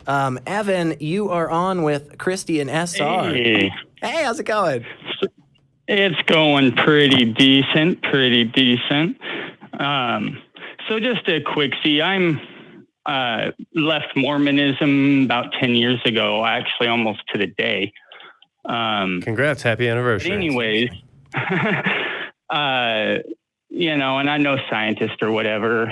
Evan, you are on with Christy and SR. Hey. Hey, how's it going? It's going pretty decent. So just a quick I'm left Mormonism about 10 years ago, actually almost to the day. Congrats, happy anniversary. But anyways, and I'm no scientist or whatever.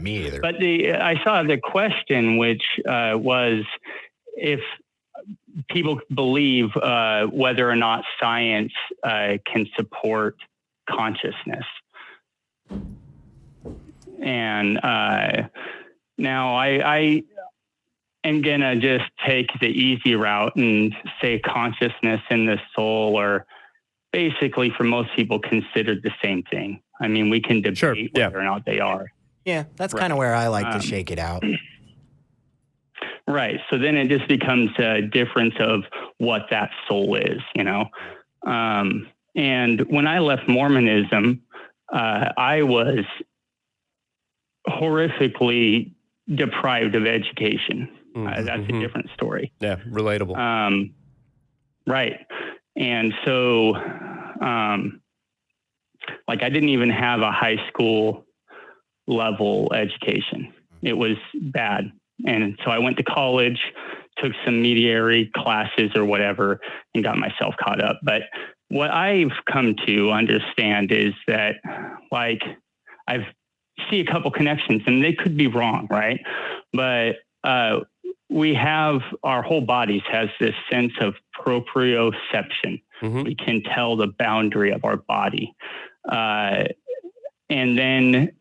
Me either. But I saw the question, which was if people believe whether or not science can support consciousness. And now I am going to just take the easy route and say consciousness and the soul are basically, for most people, considered the same thing. I mean, we can debate whether or not they are. Yeah, that's kind of where I like to shake it out. Right. So then it just becomes a difference of what that soul is, And when I left Mormonism, I was horrifically deprived of education. That's a different story. Yeah, relatable. Right. And so, I didn't even have a high school level education. It was bad. And so I went to college, took some mediary classes or whatever, and got myself caught up. But what I've come to understand is that, I see a couple connections, and they could be wrong, right? But we have, our whole bodies has this sense of proprioception. We can tell the boundary of our body. And then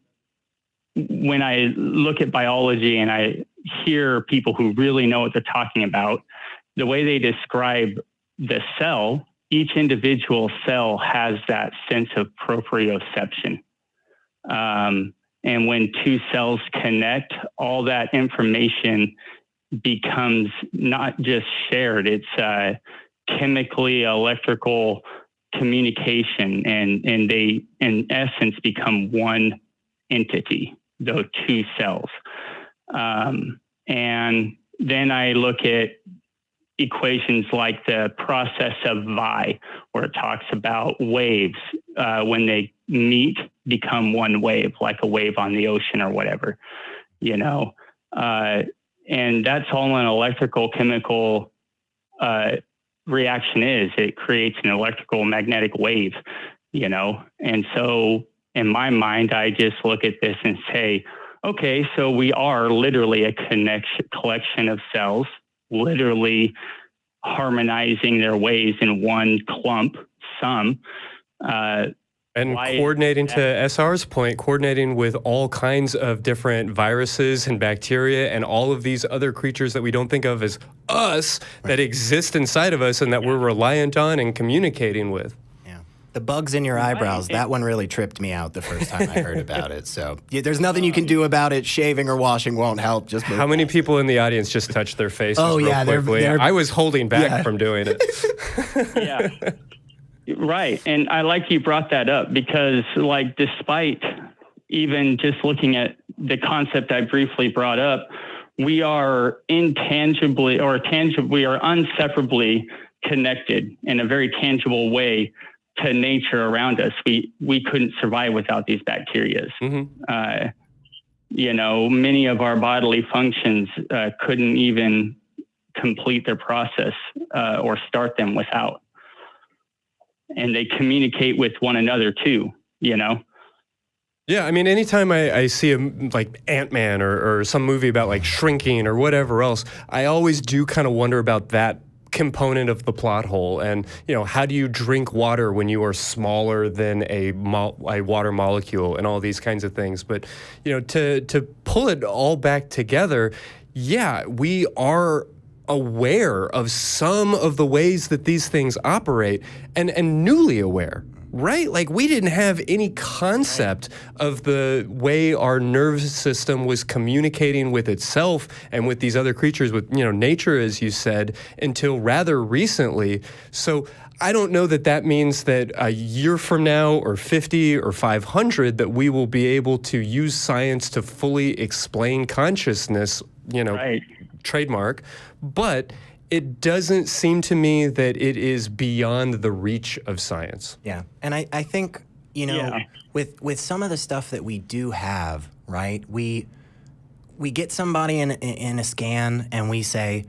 when I look at biology and I hear people who really know what they're talking about, the way they describe the cell, each individual cell has that sense of proprioception. And when two cells connect, all that information becomes not just shared, it's chemically electrical communication, and they, in essence, become one entity, those two cells. And then I look at equations like the process of Vi, where it talks about waves, when they meet, become one wave, like a wave on the ocean or whatever, and that's all an electrical chemical reaction is. It creates an electrical magnetic wave, and so in my mind, I just look at this and say, okay, so we are literally a collection of cells, literally harmonizing their ways in one clump, and coordinating, to SR's point, coordinating with all kinds of different viruses and bacteria and all of these other creatures that we don't think of as us, that exist inside of us and that we're reliant on and communicating with. Yeah. The bugs in your eyebrows, that one really tripped me out the first time I heard about it. So there's nothing you can do about it. Shaving or washing won't help. Just how many people in the audience just touched their faces real quickly? They're, I was holding back from doing it. Yeah. Right. And I like you brought that up because, despite even just looking at the concept I briefly brought up, we are intangibly we are inseparably connected in a very tangible way to nature around us. We couldn't survive without these bacteria. Many of our bodily functions couldn't even complete their process or start them without. And they communicate with one another too, Yeah, I mean, anytime I see Ant-Man or some movie about shrinking or whatever else, I always do kind of wonder about that component of the plot hole. And, how do you drink water when you are smaller than a water molecule and all these kinds of things? But, to pull it all back together, yeah, we are aware of some of the ways that these things operate and newly aware, right? We didn't have any concept of the way our nervous system was communicating with itself and with these other creatures, with, nature, as you said, until rather recently. So I don't know that means that a year from now or 50 or 500 that we will be able to use science to fully explain consciousness, Right. trademark, but it doesn't seem to me that it is beyond the reach of science. Yeah, and I think, you know, with some of the stuff that we do have, right, we get somebody in a scan and we say,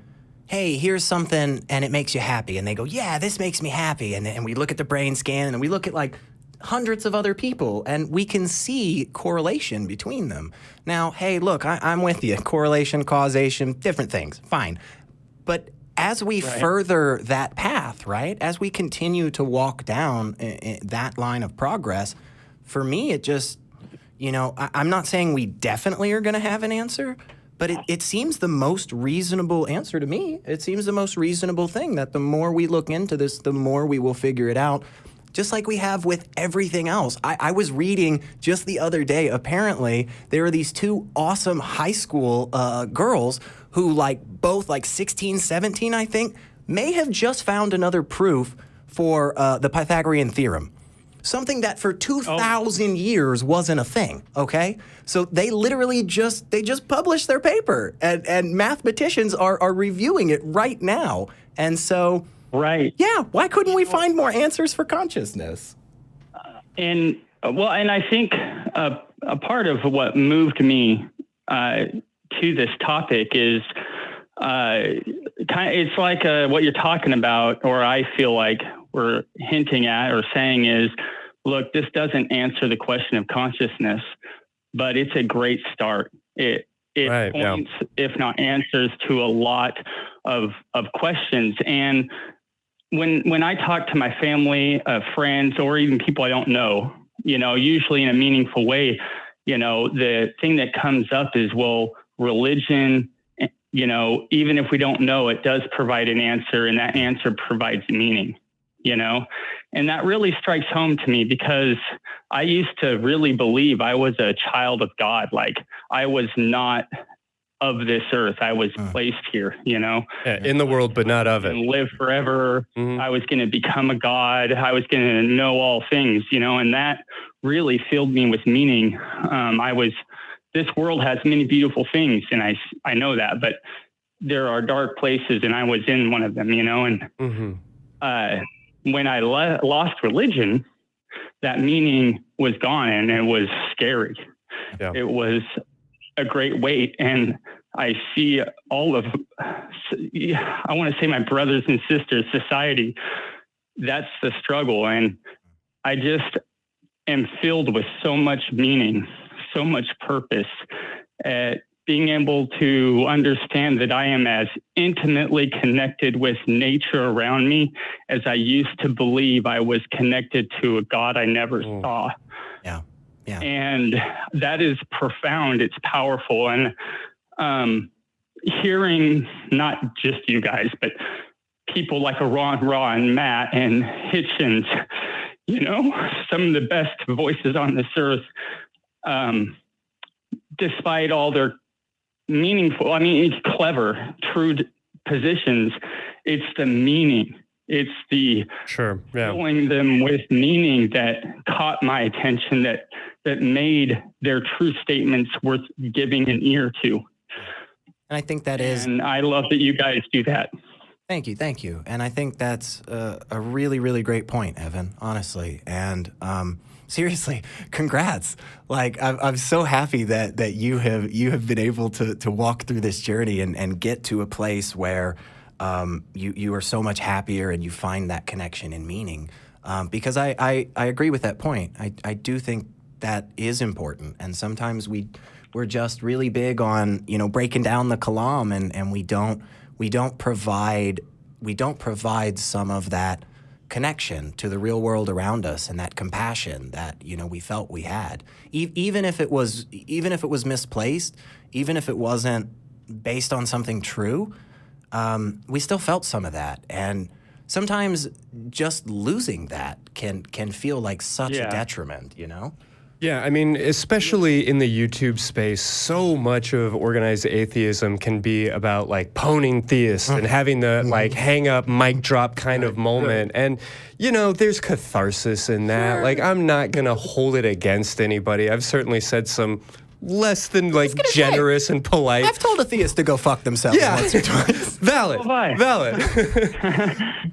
hey, here's something and it makes you happy. And they go, yeah, this makes me happy. And we look at the brain scan and we look at like hundreds of other people and we can see correlation between them. Now, hey, look, I'm with you. Correlation, causation, different things, fine. But as we further that path, right, as we continue to walk down that line of progress, for me, it just, you know, I'm not saying we definitely are going to have an answer, but it seems the most reasonable answer to me. It seems the most reasonable thing, that the more we look into this, the more we will figure it out, just like we have with everything else. I was reading just the other day, apparently, there are these two awesome high school girls who, like, both like 16, 17, I think, may have just found another proof for the Pythagorean theorem. Something that for 2,000 years wasn't a thing, okay? So they literally just published their paper, and mathematicians are reviewing it right now. And so, yeah, why couldn't we find more answers for consciousness? And I think a part of what moved me to this topic is it's like what you're talking about, or I feel like we're hinting at or saying is, look, this doesn't answer the question of consciousness, but it's a great start. It points, if not answers, to a lot of questions. And when I talk to my family, friends, or even people I don't know, you know, usually in a meaningful way, you know, the thing that comes up is, well, religion, you know, even if we don't know, it does provide an answer, and that answer provides meaning. You know, and that really strikes home to me, because I used to really believe I was a child of God. Like, I was not of this earth. I was placed here, you know, in the world, but not of it. And live forever. Mm-hmm. I was going to become a God. I was going to know all things, you know, and that really filled me with meaning. This world has many beautiful things, and I know that, but there are dark places, and I was in one of them, you know, and, when I lost religion, that meaning was gone, and it was scary. Yeah. It was a great weight. And I see all of, I want to say my brothers and sisters, society, that's the struggle. And I just am filled with so much meaning, so much purpose at being able to understand that I am as intimately connected with nature around me as I used to believe I was connected to a God I never saw. Yeah. Yeah. And that is profound. It's powerful. And hearing not just you guys, but people like a Ron Ra and Matt and Hitchens, you know, some of the best voices on this earth, despite all their meaningful, clever, true positions, it's the meaning. It's the filling them with meaning that caught my attention, that made their true statements worth giving an ear to. And I think that is... And I love that you guys do that. Thank you. And I think that's a really, really great point, Evan, honestly. And seriously, congrats. Like, I'm so happy that you have been able to walk through this journey and get to a place where you are so much happier and you find that connection and meaning. Because I agree with that point. I do think that is important. And sometimes we're just really big on, you know, breaking down the kalam, and we don't provide some of that connection to the real world around us, and that compassion that, you know, we felt we had, even if it was misplaced, even if it wasn't based on something true, we still felt some of that. And sometimes just losing that can feel like such a detriment, you know? Yeah, I mean, especially in the YouTube space, so much of organized atheism can be about like poning theists and having the like hang up, mic drop kind of moment. And, you know, there's catharsis in that. Like, I'm not going to hold it against anybody. I've certainly said some less than like generous and polite. I've told atheists to go fuck themselves once or twice. Valid.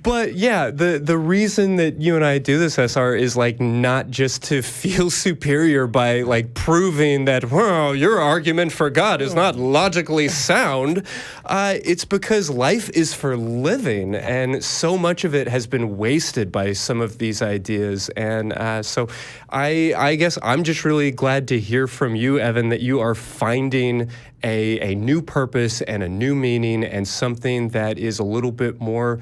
But yeah, the reason that you and I do this, SR, is like not just to feel superior by like proving that, well, your argument for God is not logically sound. It's because life is for living, and so much of it has been wasted by some of these ideas. And so I guess I'm just really glad to hear from you, Evan, that you are finding a new purpose and a new meaning and something that is a little bit more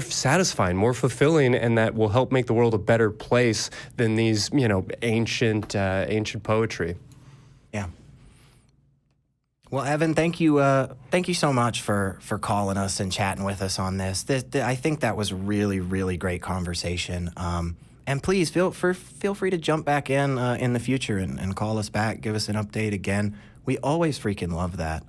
satisfying, more fulfilling, and that will help make the world a better place than these, ancient poetry. Yeah. Well, Evan, thank you so much for calling us and chatting with us on this. I think that was really, really great conversation. And please feel free to jump back in the future and call us back, give us an update again. We always freaking love that.